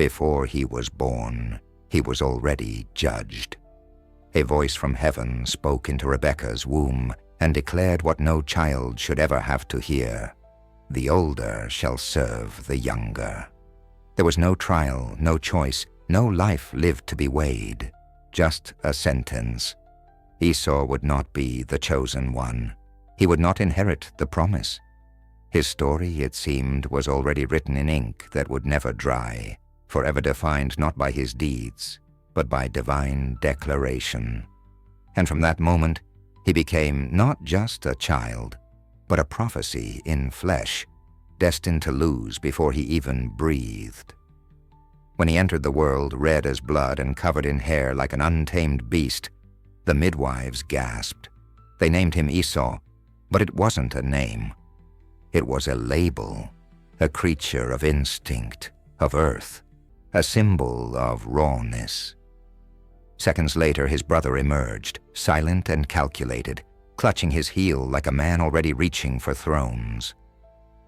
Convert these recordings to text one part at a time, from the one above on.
Before he was born, he was already judged. A voice from heaven spoke into Rebekah's womb and declared what no child should ever have to hear: the older shall serve the younger. There was no trial, no choice, no life lived to be weighed, just a sentence. Esau would not be the chosen one. He would not inherit the promise. His story, it seemed, was already written in ink that would never dry, forever defined not by his deeds, but by divine declaration. And from that moment, he became not just a child, but a prophecy in flesh, destined to lose before he even breathed. When he entered the world, red as blood and covered in hair like an untamed beast, the midwives gasped. They named him Esau, but it wasn't a name. It was a label, a creature of instinct, of earth, a symbol of rawness. Seconds later, his brother emerged, silent and calculated, clutching his heel like a man already reaching for thrones.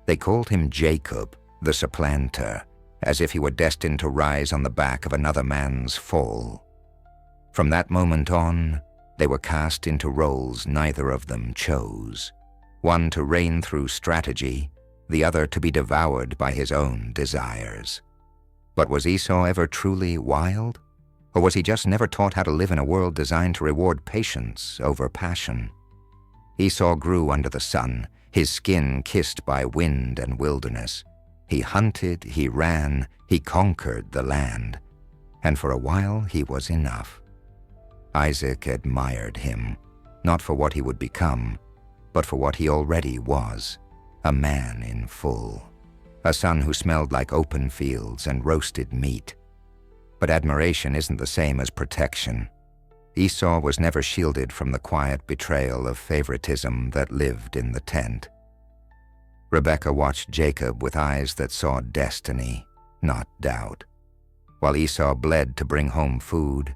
They called him Jacob, the supplanter, as if he were destined to rise on the back of another man's fall. From that moment on, they were cast into roles neither of them chose, one to reign through strategy, the other to be devoured by his own desires. But was Esau ever truly wild? Or was he just never taught how to live in a world designed to reward patience over passion? Esau grew under the sun, his skin kissed by wind and wilderness. He hunted, he ran, he conquered the land. And for a while he was enough. Isaac admired him, not for what he would become, but for what he already was, a man in full, a son who smelled like open fields and roasted meat. But admiration isn't the same as protection. Esau was never shielded from the quiet betrayal of favoritism that lived in the tent. Rebekah watched Jacob with eyes that saw destiny, not doubt. While Esau bled to bring home food,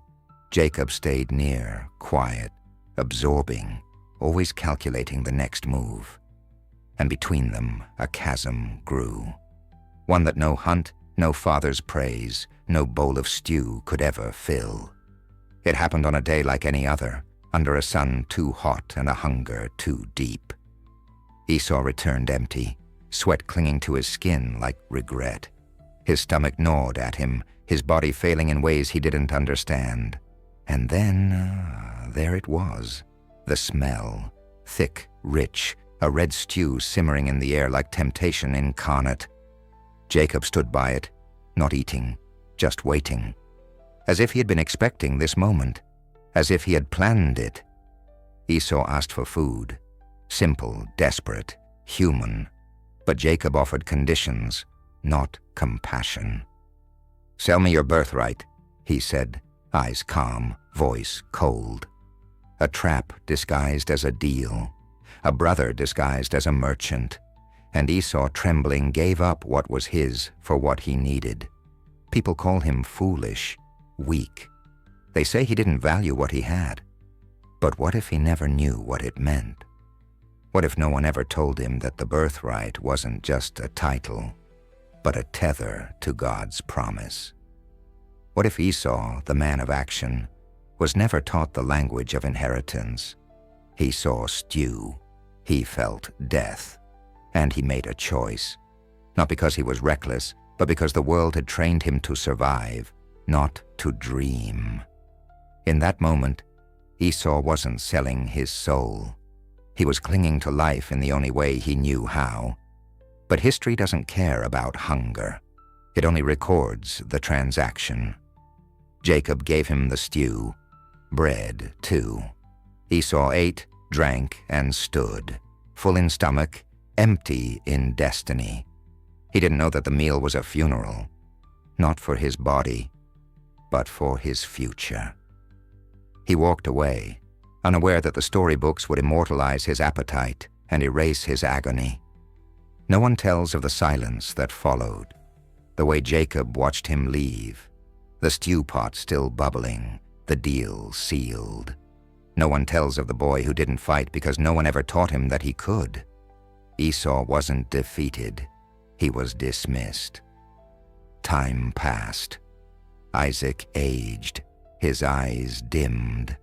Jacob stayed near, quiet, absorbing, always calculating the next move. And between them, a chasm grew, one that no hunt, no father's praise, no bowl of stew could ever fill. It happened on a day like any other, under a sun too hot and a hunger too deep. Esau returned empty, sweat clinging to his skin like regret. His stomach gnawed at him, his body failing in ways he didn't understand. And then, there it was, the smell, thick, rich, a red stew simmering in the air like temptation incarnate. Jacob stood by it, not eating, just waiting, as if he had been expecting this moment, as if he had planned it. Esau asked for food, simple, desperate, human, but Jacob offered conditions, not compassion. "Sell me your birthright," he said, eyes calm, voice cold. A trap disguised as a deal, a brother disguised as a merchant, and Esau, trembling, gave up what was his for what he needed. People call him foolish, weak. They say he didn't value what he had. But what if he never knew what it meant? What if no one ever told him that the birthright wasn't just a title, but a tether to God's promise? What if Esau, the man of action, was never taught the language of inheritance? He saw stew, he felt death, and he made a choice, not because he was reckless, but because the world had trained him to survive, not to dream. In that moment, Esau wasn't selling his soul. He was clinging to life in the only way he knew how. But history doesn't care about hunger. It only records the transaction. Jacob gave him the stew, bread too. Esau ate, drank, and stood, full in stomach, empty in destiny. He didn't know that the meal was a funeral, not for his body, but for his future. He walked away, unaware that the storybooks would immortalize his appetite and erase his agony. No one tells of the silence that followed, the way Jacob watched him leave, the stew pot still bubbling, the deal sealed. No one tells of the boy who didn't fight because no one ever taught him that he could. Esau wasn't defeated, he was dismissed. Time passed. Isaac aged. His eyes dimmed.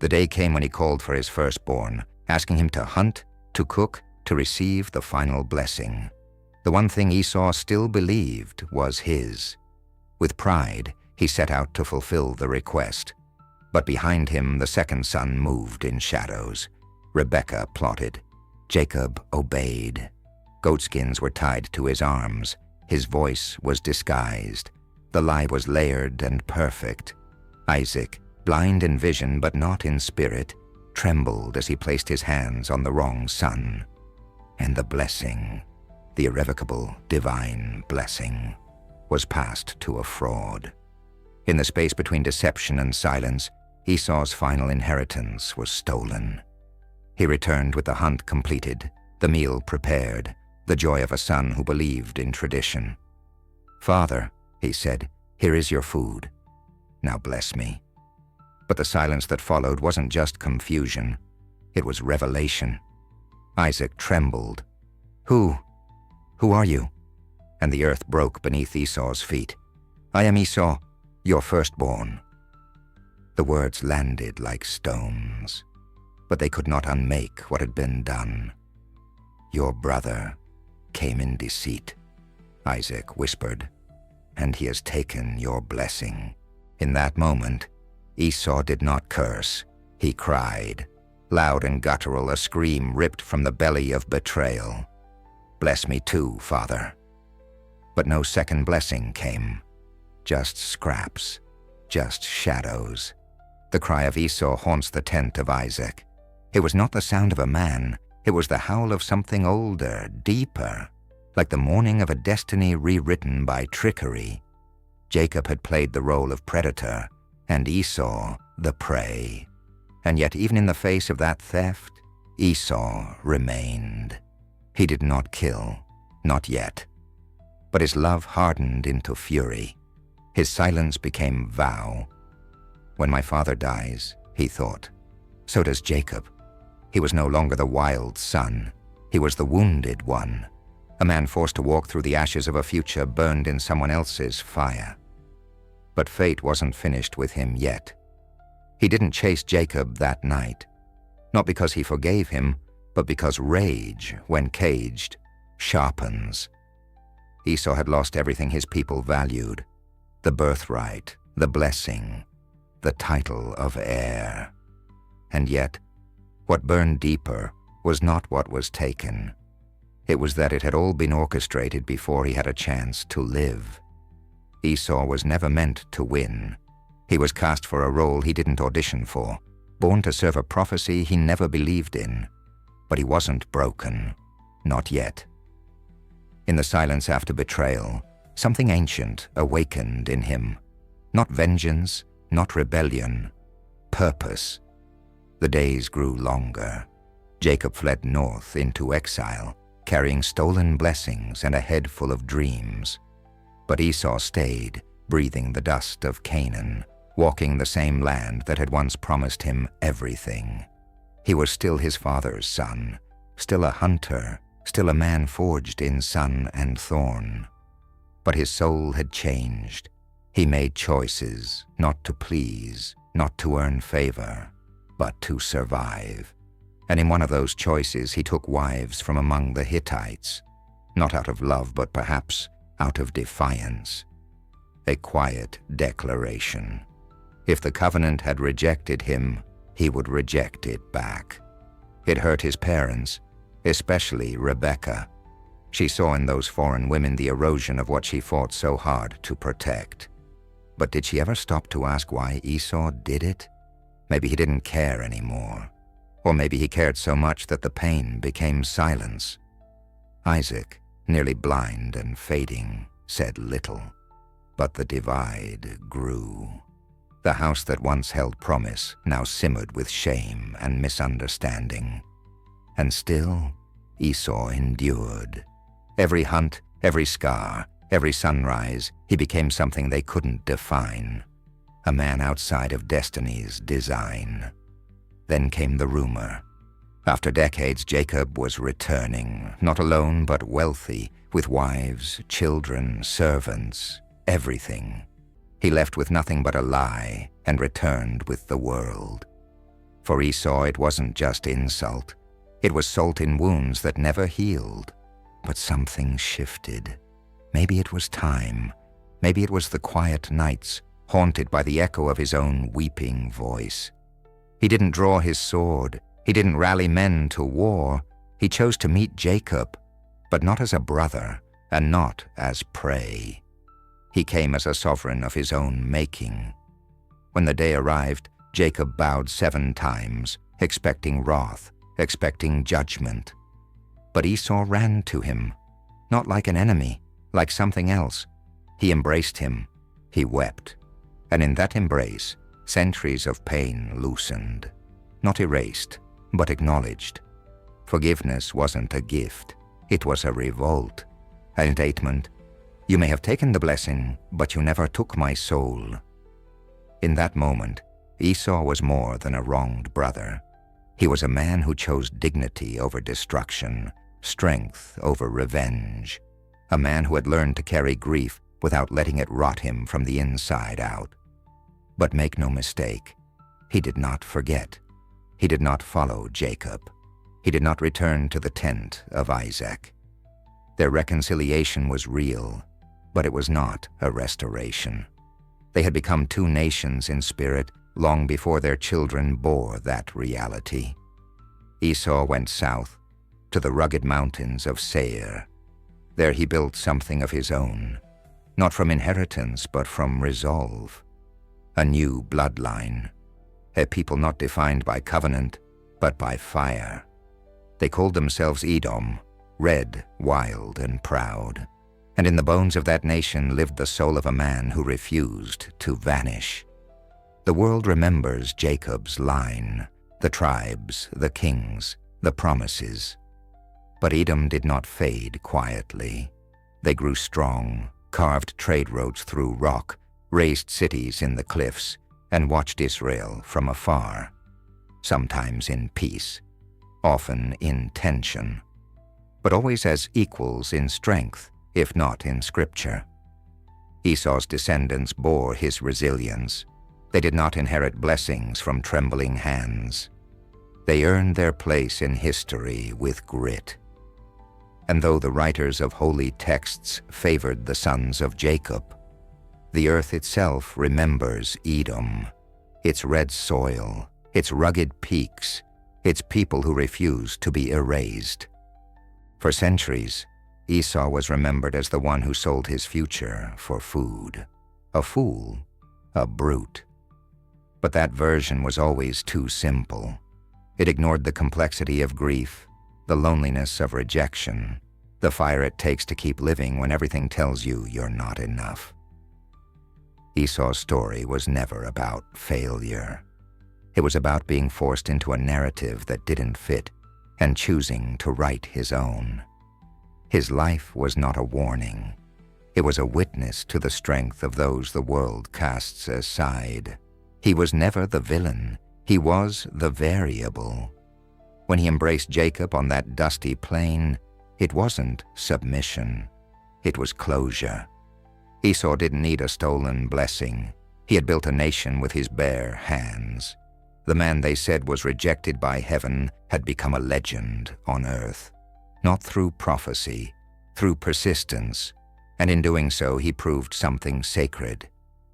The day came when he called for his firstborn, asking him to hunt, to cook, to receive the final blessing. The one thing Esau still believed was his. With pride, he set out to fulfill the request. But behind him, the second son moved in shadows. Rebekah plotted. Jacob obeyed. Goatskins were tied to his arms. His voice was disguised. The lie was layered and perfect. Isaac, blind in vision but not in spirit, trembled as he placed his hands on the wrong son. And the blessing, the irrevocable divine blessing, was passed to a fraud. In the space between deception and silence, Esau's final inheritance was stolen. He returned with the hunt completed, the meal prepared, the joy of a son who believed in tradition. "Father," he said, "here is your food. Now bless me." But the silence that followed wasn't just confusion. It was revelation. Isaac trembled. Who are you?" And the earth broke beneath Esau's feet. "I am Esau, your firstborn." The words landed like stones, but they could not unmake what had been done. "Your brother came in deceit," Isaac whispered, "and he has taken your blessing." In that moment, Esau did not curse. He cried, loud and guttural, a scream ripped from the belly of betrayal. "Bless me too, father." But no second blessing came. Just scraps, just shadows. The cry of Esau haunts the tent of Isaac. It was not the sound of a man. It was the howl of something older, deeper, like the mourning of a destiny rewritten by trickery. Jacob had played the role of predator, and Esau the prey. And yet even in the face of that theft, Esau remained. He did not kill, not yet. But his love hardened into fury. His silence became vow. "When my father dies," he thought, "so does Jacob." He was no longer the wild son. He was the wounded one, a man forced to walk through the ashes of a future burned in someone else's fire. But fate wasn't finished with him yet. He didn't chase Jacob that night, not because he forgave him, but because rage, when caged, sharpens. Esau had lost everything his people valued: the birthright, the blessing, the title of heir. And yet, what burned deeper was not what was taken. It was that it had all been orchestrated before he had a chance to live. Esau was never meant to win. He was cast for a role he didn't audition for, born to serve a prophecy he never believed in. But he wasn't broken. Not yet. In the silence after betrayal, something ancient awakened in him. Not vengeance, not rebellion. Purpose. The days grew longer. Jacob fled north into exile, carrying stolen blessings and a head full of dreams. But Esau stayed, breathing the dust of Canaan, walking the same land that had once promised him everything. He was still his father's son, still a hunter, still a man forged in sun and thorn. But his soul had changed. He made choices, not to please, not to earn favor, but to survive. And in one of those choices he took wives from among the Hittites, not out of love, but perhaps out of defiance. A quiet declaration. If the covenant had rejected him, he would reject it back. It hurt his parents, especially Rebekah. She saw in those foreign women the erosion of what she fought so hard to protect. But did she ever stop to ask why Esau did it? Maybe he didn't care anymore. Or maybe he cared so much that the pain became silence. Isaac, nearly blind and fading, said little. But the divide grew. The house that once held promise now simmered with shame and misunderstanding. And still, Esau endured. Every hunt, every scar, every sunrise, he became something they couldn't define. A man outside of destiny's design. Then came the rumor. After decades, Jacob was returning, not alone but wealthy, with wives, children, servants. everything. He left with nothing but a lie and returned with the world. For Esau, it wasn't just insult. It was salt in wounds that never healed. But something shifted. Maybe it was time. Maybe it was the quiet nights, haunted by the echo of his own weeping voice. He didn't draw his sword. He didn't rally men to war. He chose to meet Jacob, but not as a brother and not as prey. He came as a sovereign of his own making. When the day arrived, Jacob bowed 7 times, expecting wrath, expecting judgment. But Esau ran to him, not like an enemy, like something else. He embraced him. He wept. And in that embrace, centuries of pain loosened, not erased, but acknowledged. Forgiveness wasn't a gift. It was a revolt, an indictment. You may have taken the blessing, but you never took my soul. In that moment, Esau was more than a wronged brother. He was a man who chose dignity over destruction, strength over revenge. A man who had learned to carry grief without letting it rot him from the inside out. But make no mistake, he did not forget. He did not follow Jacob. He did not return to the tent of Isaac. Their reconciliation was real, but it was not a restoration. They had become 2 nations in spirit long before their children bore that reality. Esau went south to the rugged mountains of Seir. There he built something of his own, not from inheritance but from resolve. A new bloodline, a people not defined by covenant but by fire. They called themselves Edom, red, wild, and proud. And in the bones of that nation lived the soul of a man who refused to vanish. The world remembers Jacob's line, the tribes, the kings, the promises. But Edom did not fade quietly. They grew strong, carved trade roads through rock, raised cities in the cliffs, and watched Israel from afar, sometimes in peace, often in tension, but always as equals in strength, if not in scripture. Esau's descendants bore his resilience. They did not inherit blessings from trembling hands. They earned their place in history with grit. And though the writers of holy texts favored the sons of Jacob, the earth itself remembers Edom, its red soil, its rugged peaks, its people who refused to be erased. For centuries, Esau was remembered as the one who sold his future for food, a fool, a brute. But that version was always too simple. It ignored the complexity of grief, the loneliness of rejection, the fire it takes to keep living when everything tells you you're not enough. Esau's story was never about failure. It was about being forced into a narrative that didn't fit and choosing to write his own. His life was not a warning. It was a witness to the strength of those the world casts aside. He was never the villain. He was the variable. When he embraced Jacob on that dusty plain, it wasn't submission. It was closure. Esau didn't need a stolen blessing. He had built a nation with his bare hands. The man they said was rejected by heaven had become a legend on earth, not through prophecy, through persistence, and in doing so he proved something sacred.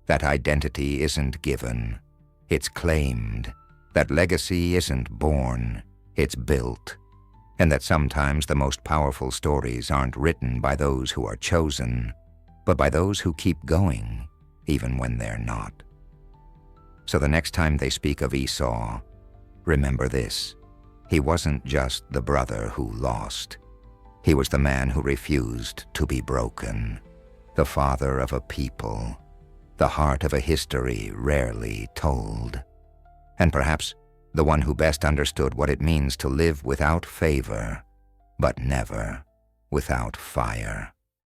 That identity isn't given, it's claimed. That legacy isn't born, it's built. And that sometimes the most powerful stories aren't written by those who are chosen, but by those who keep going, even when they're not. So the next time they speak of Esau, remember this: he wasn't just the brother who lost. He was the man who refused to be broken, the father of a people, the heart of a history rarely told, and perhaps the one who best understood what it means to live without favor, but never without fire.